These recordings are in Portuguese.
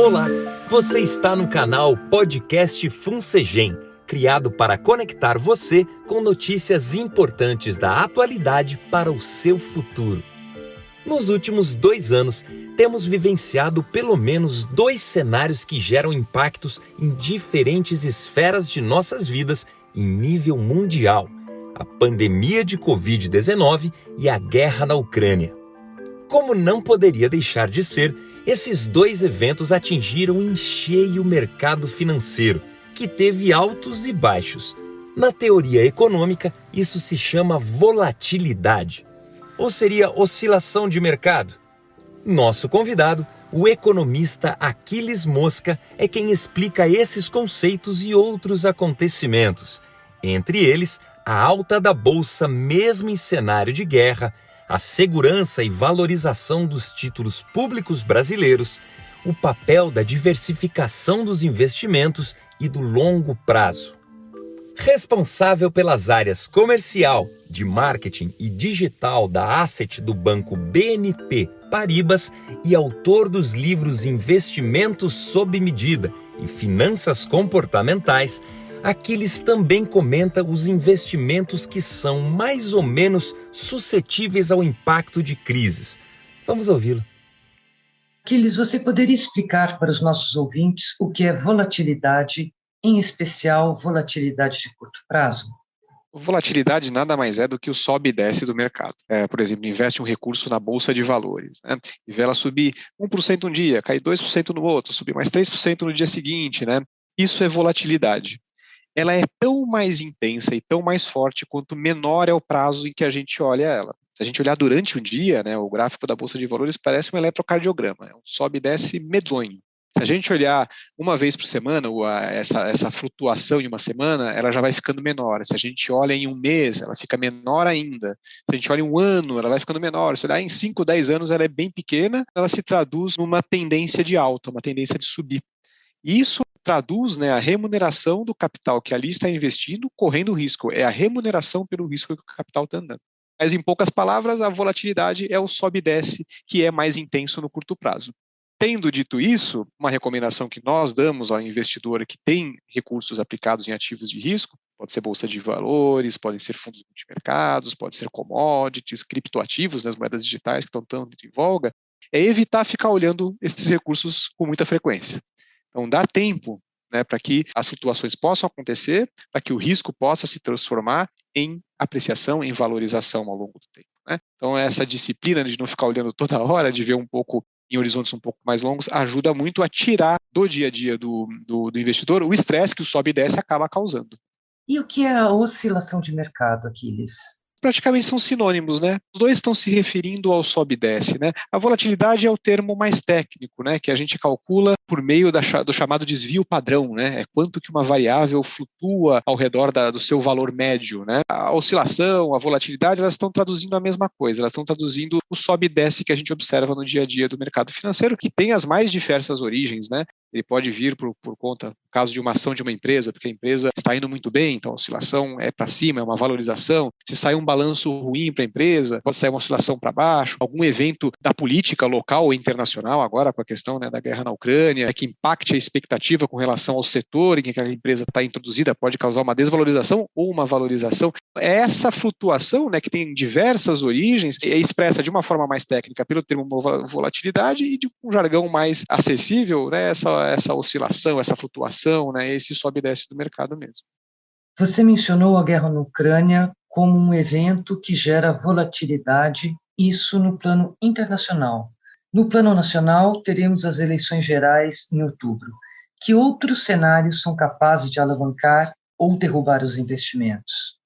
Olá, você está no canal Podcast Funsegem, criado para conectar você com notícias importantes da atualidade para o seu futuro. Nos últimos 2 anos, temos vivenciado pelo menos 2 cenários que geram impactos em diferentes esferas de nossas vidas em nível mundial: a pandemia de Covid-19 e a guerra na Ucrânia. Como não poderia deixar de ser, esses 2 eventos atingiram em cheio o mercado financeiro, que teve altos e baixos. Na teoria econômica, isso se chama volatilidade. Ou seria oscilação de mercado? Nosso convidado, o economista Aquiles Mosca, é quem explica esses conceitos e outros acontecimentos. Entre eles, a alta da bolsa mesmo em cenário de guerra, a segurança e valorização dos títulos públicos brasileiros, o papel da diversificação dos investimentos e do longo prazo. Responsável pelas áreas comercial, de marketing e digital da Asset do banco BNP Paribas e autor dos livros Investimentos sob Medida e Finanças Comportamentais, Aquiles também comenta os investimentos que são mais ou menos suscetíveis ao impacto de crises. Vamos ouvi-lo. Aquiles, você poderia explicar para os nossos ouvintes o que é volatilidade, em especial volatilidade de curto prazo? Volatilidade nada mais é do que o sobe e desce do mercado. Por exemplo, investe um recurso na bolsa de valores, né? E vê ela subir 1% um dia, cair 2% no outro, subir mais 3% no dia seguinte, né? Isso é volatilidade. Ela é tão mais intensa e tão mais forte quanto menor é o prazo em que a gente olha ela. Se a gente olhar durante um dia, né, o gráfico da Bolsa de Valores parece um eletrocardiograma, é um sobe e desce medonho. Se a gente olhar uma vez por semana, essa flutuação em uma semana, ela já vai ficando menor. Se a gente olha em um mês, ela fica menor ainda. Se a gente olha em um ano, ela vai ficando menor. Se olhar em 5, 10 anos, ela é bem pequena, ela se traduz numa tendência de alta, uma tendência de subir. Isso traduz, né, a remuneração do capital que ali está investindo, correndo risco. É a remuneração pelo risco que o capital está andando. Mas, em poucas palavras, a volatilidade é o sobe e desce, que é mais intenso no curto prazo. Tendo dito isso, uma recomendação que nós damos ao investidor que tem recursos aplicados em ativos de risco, pode ser bolsa de valores, podem ser fundos multimercados, pode ser commodities, criptoativos, né, as moedas digitais que estão tanto em voga, é evitar ficar olhando esses recursos com muita frequência. Então, dar tempo, né, para que as flutuações possam acontecer, para que o risco possa se transformar em apreciação, em valorização ao longo do tempo, né? Então, essa disciplina de não ficar olhando toda hora, de ver um pouco em horizontes um pouco mais longos, ajuda muito a tirar do dia a dia do investidor o estresse que o sobe e desce acaba causando. E o que é a oscilação de mercado, Aquiles? Praticamente são sinônimos, né? Os dois estão se referindo ao sobe e desce, né? A volatilidade é o termo mais técnico, né? Que a gente calcula por meio do chamado desvio padrão, né? É quanto que uma variável flutua ao redor do seu valor médio, né? A oscilação, a volatilidade, elas estão traduzindo a mesma coisa, elas estão traduzindo o sobe e desce que a gente observa no dia a dia do mercado financeiro, que tem as mais diversas origens, né? Ele pode vir por conta, no caso de uma ação de uma empresa, porque a empresa está indo muito bem, então a oscilação é para cima, é uma valorização. Se sai um balanço ruim para a empresa, pode sair uma oscilação para baixo. Algum evento da política local ou internacional, agora com a questão, né, da guerra na Ucrânia, que impacte a expectativa com relação ao setor em que aquela empresa está introduzida, pode causar uma desvalorização ou uma valorização. Essa flutuação, né, que tem diversas origens, é expressa de uma forma mais técnica pelo termo volatilidade e de um jargão mais acessível, né, essa oscilação, essa flutuação, né, esse sobe e desce do mercado mesmo. Você mencionou a guerra na Ucrânia como um evento que gera volatilidade, isso no plano internacional. No plano nacional, teremos as eleições gerais em outubro. Que outros cenários são capazes de alavancar ou derrubar os investimentos?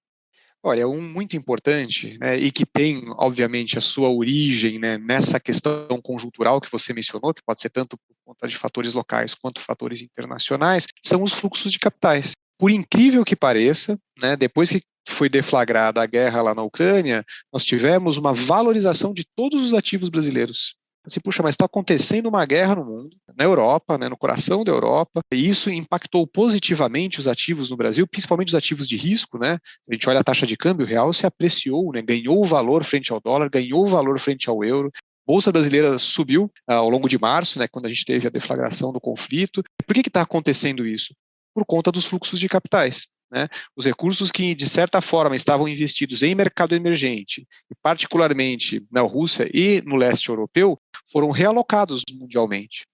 Olha, um muito importante, né, e que tem, obviamente, a sua origem, né, nessa questão conjuntural que você mencionou, que pode ser tanto por conta de fatores locais quanto fatores internacionais, são os fluxos de capitais. Por incrível que pareça, né, depois que foi deflagrada a guerra lá na Ucrânia, nós tivemos uma valorização de todos os ativos brasileiros. Assim, puxa, mas está acontecendo uma guerra no mundo, na Europa, né, no coração da Europa, e isso impactou positivamente os ativos no Brasil, principalmente os ativos de risco, né? Se a gente olha a taxa de câmbio, o real se apreciou, né, ganhou valor frente ao dólar, ganhou valor frente ao euro. Bolsa brasileira subiu ao longo de março, né, quando a gente teve a deflagração do conflito. Por que está acontecendo isso? Por conta dos fluxos de capitais. Né? Os recursos que, de certa forma, estavam investidos em mercado emergente, e particularmente na Rússia e no leste europeu, foram realocados mundialmente.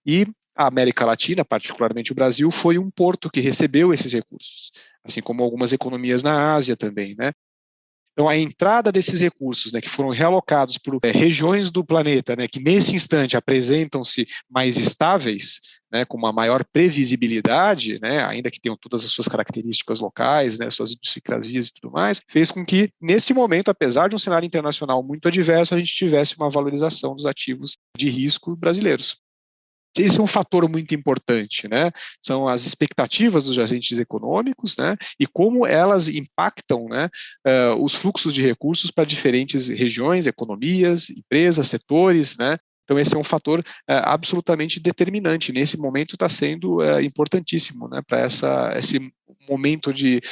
E a América Latina, particularmente o Brasil, foi um porto que recebeu esses recursos, assim como algumas economias na Ásia também, né? Então, a entrada desses recursos, né, que foram realocados por regiões do planeta, né, que nesse instante apresentam-se mais estáveis, né, com uma maior previsibilidade, né, ainda que tenham todas as suas características locais, né, suas idiosincrasias e tudo mais, fez com que, nesse momento, apesar de um cenário internacional muito adverso, a gente tivesse uma valorização dos ativos de risco brasileiros. Esse é um fator muito importante, né? São as expectativas dos agentes econômicos, né? E como elas impactam, né, os fluxos de recursos para diferentes regiões, economias, empresas, setores, né? Então, esse é um fator absolutamente determinante. Nesse momento está sendo importantíssimo, né, para esse momento de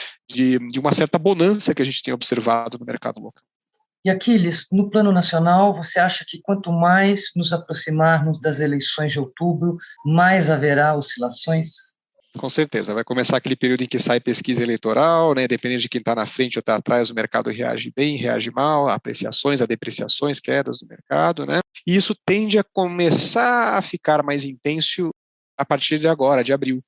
uma certa bonança que a gente tem observado no mercado local. E Aquiles, no plano nacional, você acha que quanto mais nos aproximarmos das eleições de outubro, mais haverá oscilações? Com certeza, vai começar aquele período em que sai pesquisa eleitoral, né? Dependendo de quem está na frente ou está atrás, o mercado reage bem, reage mal, apreciações, a depreciações, quedas do mercado, né? E isso tende a começar a ficar mais intenso a partir de agora, de abril.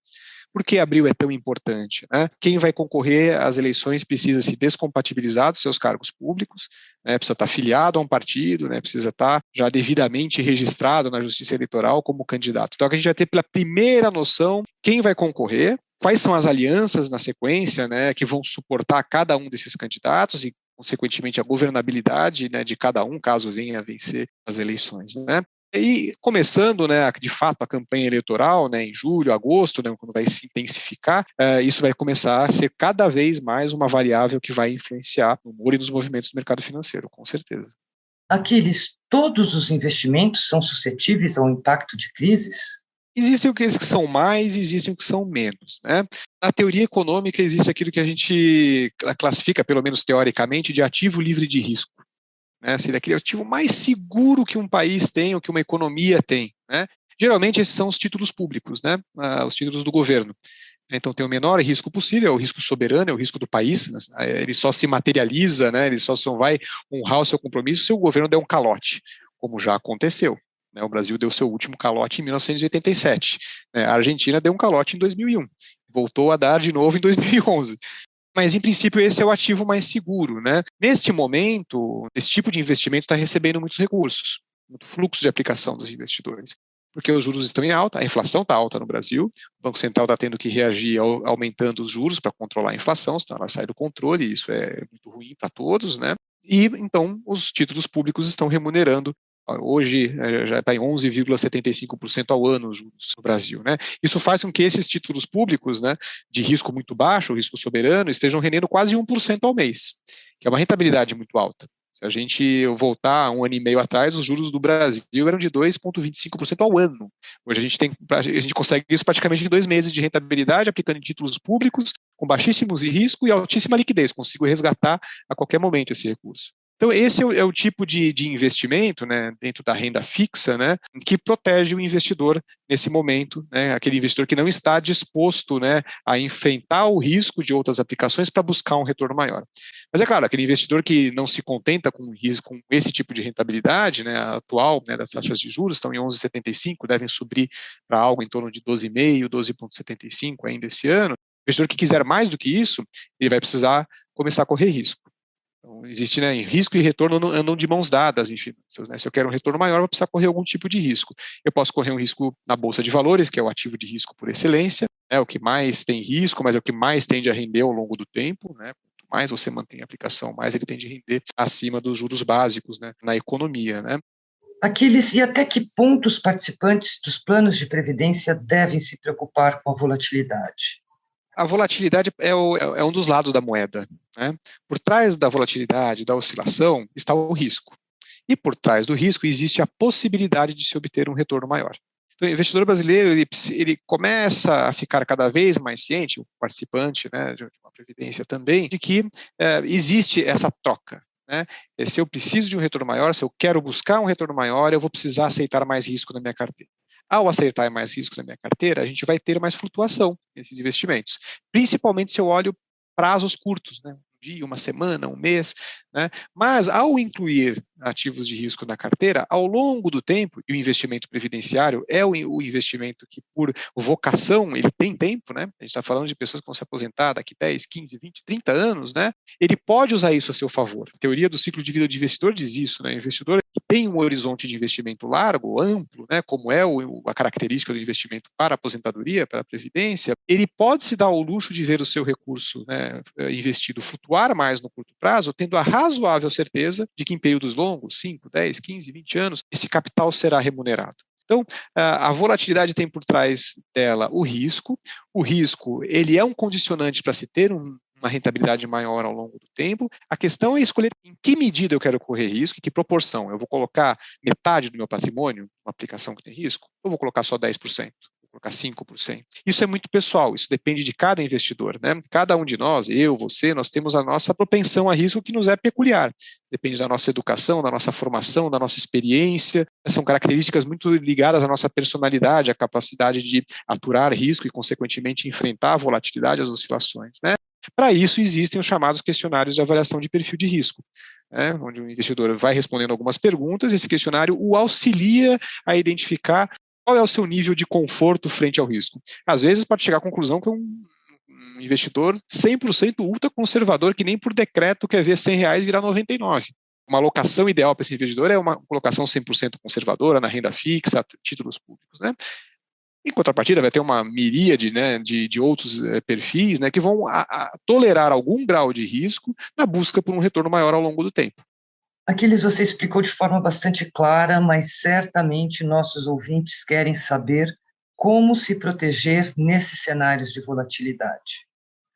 Por que abril é tão importante? Né? Quem vai concorrer às eleições precisa se descompatibilizar dos seus cargos públicos, né? Precisa estar filiado a um partido, né? Precisa estar já devidamente registrado na Justiça Eleitoral como candidato. Então, a gente vai ter pela primeira noção quem vai concorrer, quais são as alianças na sequência, né, que vão suportar cada um desses candidatos e, consequentemente, a governabilidade, né, de cada um, caso venha a vencer as eleições, né? E começando, né, de fato, a campanha eleitoral, né, em julho, agosto, né, quando vai se intensificar, isso vai começar a ser cada vez mais uma variável que vai influenciar no humor e nos movimentos do mercado financeiro, com certeza. Aquiles, todos os investimentos são suscetíveis ao impacto de crises? Existem aqueles que são mais e existem os que são menos, né? Na teoria econômica existe aquilo que a gente classifica, pelo menos teoricamente, de ativo livre de risco. Né, seria aquele ativo mais seguro que um país tem ou que uma economia tem. Né? Geralmente esses são os títulos públicos, né? Os títulos do governo. Então tem o menor risco possível, é o risco soberano, é o risco do país, né? Ele só se materializa, né? Ele só vai honrar o seu compromisso se o governo der um calote, como já aconteceu. Né? O Brasil deu seu último calote em 1987, né? A Argentina deu um calote em 2001, voltou a dar de novo em 2011. Mas, em princípio, esse é o ativo mais seguro, né? Neste momento, esse tipo de investimento está recebendo muitos recursos, muito fluxo de aplicação dos investidores, porque os juros estão em alta, a inflação está alta no Brasil, o Banco Central está tendo que reagir aumentando os juros para controlar a inflação, senão ela sai do controle, e isso é muito ruim para todos, né? E, então, os títulos públicos estão remunerando. Hoje já está em 11,75% ao ano os juros no Brasil, né? Isso faz com que esses títulos públicos, né, de risco muito baixo, risco soberano, estejam rendendo quase 1% ao mês, que é uma rentabilidade muito alta. Se a gente voltar um ano e meio atrás, os juros do Brasil eram de 2,25% ao ano. Hoje a gente consegue isso praticamente em 2 meses de rentabilidade, aplicando em títulos públicos, com baixíssimos risco e altíssima liquidez. Consigo resgatar a qualquer momento esse recurso. Então, esse é o tipo de investimento, né, dentro da renda fixa, né, que protege o investidor nesse momento, né, aquele investidor que não está disposto, né, a enfrentar o risco de outras aplicações para buscar um retorno maior. Mas é claro, aquele investidor que não se contenta com esse tipo de rentabilidade, né, atual, né, das taxas de juros, estão em 11,75, devem subir para algo em torno de 12,5, 12,75 ainda esse ano. O investidor que quiser mais do que isso, ele vai precisar começar a correr risco. Então, existe, né, risco e retorno andam de mãos dadas em finanças, né? Se eu quero um retorno maior, eu vou precisar correr algum tipo de risco. Eu posso correr um risco na Bolsa de Valores, que é o ativo de risco por excelência, é o que mais tem risco, mas é o que mais tende a render ao longo do tempo, né? Quanto mais você mantém a aplicação, mais ele tende a render acima dos juros básicos, né, na economia, né? Aquiles, e até que ponto os participantes dos planos de previdência devem se preocupar com a volatilidade? A volatilidade é um dos lados da moeda, né? Por trás da volatilidade, da oscilação, está o risco. E por trás do risco existe a possibilidade de se obter um retorno maior. Então, o investidor brasileiro ele começa a ficar cada vez mais ciente, o participante, né, de uma previdência também, de que existe essa troca. né? Se eu preciso de um retorno maior, se eu quero buscar um retorno maior, eu vou precisar aceitar mais risco na minha carteira. Ao aceitar mais risco na minha carteira, a gente vai ter mais flutuação nesses investimentos, principalmente se eu olho prazos curtos, né? Um dia, uma semana, um mês, né? Mas ao incluir ativos de risco na carteira, ao longo do tempo, e o investimento previdenciário é o investimento que, por vocação, ele tem tempo, né? A gente está falando de pessoas que vão se aposentar daqui 10, 15, 20, 30 anos, né? Ele pode usar isso a seu favor. A teoria do ciclo de vida do investidor diz isso, né? O investidor que tem um horizonte de investimento largo, amplo, né? Como é a característica do investimento para a aposentadoria, para a previdência, ele pode se dar ao luxo de ver o seu recurso, né, investido flutuar mais no curto prazo, tendo a razoável certeza de que em períodos longos, 5, 10, 15, 20 anos, esse capital será remunerado. Então, a volatilidade tem por trás dela o risco. O risco, ele é um condicionante para se ter uma rentabilidade maior ao longo do tempo. A questão é escolher em que medida eu quero correr risco, em que proporção. Eu vou colocar metade do meu patrimônio numa aplicação que tem risco? Ou vou colocar só 10%? Colocar 5%. Isso é muito pessoal, isso depende de cada investidor, né? Cada um de nós, eu, você, nós temos a nossa propensão a risco que nos é peculiar. Depende da nossa educação, da nossa formação, da nossa experiência. São características muito ligadas à nossa personalidade, à capacidade de aturar risco e, consequentemente, enfrentar a volatilidade, as oscilações, né? Para isso, existem os chamados questionários de avaliação de perfil de risco, né, onde o investidor vai respondendo algumas perguntas, e esse questionário o auxilia a identificar qual é o seu nível de conforto frente ao risco. Às vezes pode chegar à conclusão que um investidor 100% ultra conservador, que nem por decreto quer ver R$100 virar 99. Uma alocação ideal para esse investidor é uma colocação 100% conservadora na renda fixa, títulos públicos, né? Em contrapartida, vai ter uma miríade, né, de outros perfis, né, que vão tolerar algum grau de risco na busca por um retorno maior ao longo do tempo. Aquiles, você explicou de forma bastante clara, mas certamente nossos ouvintes querem saber como se proteger nesses cenários de volatilidade.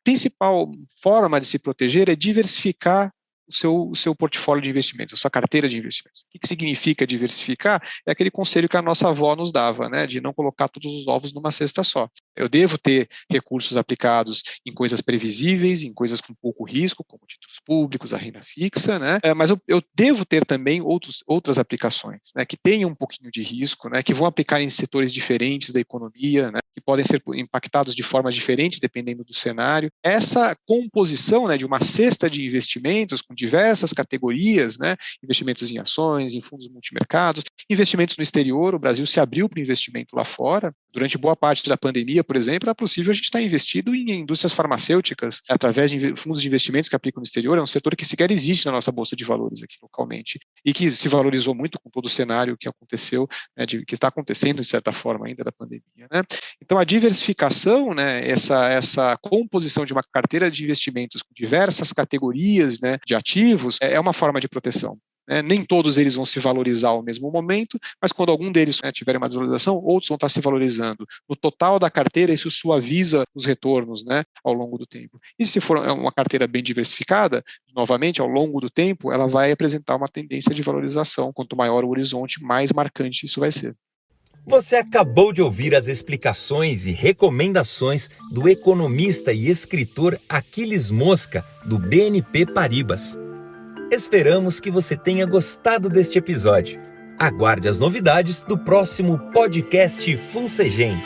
A principal forma de se proteger é diversificar o seu portfólio de investimentos, a sua carteira de investimentos. O que significa diversificar? É aquele conselho que a nossa avó nos dava, né, de não colocar todos os ovos numa cesta só. Eu devo ter recursos aplicados em coisas previsíveis, em coisas com pouco risco, como títulos públicos, a renda fixa, né, mas eu devo ter também outras aplicações, né, que tenham um pouquinho de risco, né, que vão aplicar em setores diferentes da economia, né, que podem ser impactados de formas diferentes dependendo do cenário. Essa composição, né, de uma cesta de investimentos com diversas categorias, né, investimentos em ações, em fundos multimercados, investimentos no exterior. O Brasil se abriu para o investimento lá fora. Durante boa parte da pandemia, por exemplo, é possível a gente estar investido em indústrias farmacêuticas através de fundos de investimentos que aplicam no exterior. É um setor que sequer existe na nossa bolsa de valores aqui localmente e que se valorizou muito com todo o cenário que aconteceu, né, que está acontecendo de certa forma ainda da pandemia, né? Então a diversificação, né, essa composição de uma carteira de investimentos com diversas categorias, né, de ativos é uma forma de proteção. Nem todos eles vão se valorizar ao mesmo momento, mas quando algum deles, né, tiver uma desvalorização, outros vão estar se valorizando. No total da carteira, isso suaviza os retornos, né, ao longo do tempo. E se for uma carteira bem diversificada, novamente, ao longo do tempo, ela vai apresentar uma tendência de valorização. Quanto maior o horizonte, mais marcante isso vai ser. Você acabou de ouvir as explicações e recomendações do economista e escritor Aquiles Mosca, do BNP Paribas. Esperamos que você tenha gostado deste episódio. Aguarde as novidades do próximo podcast FunSegem.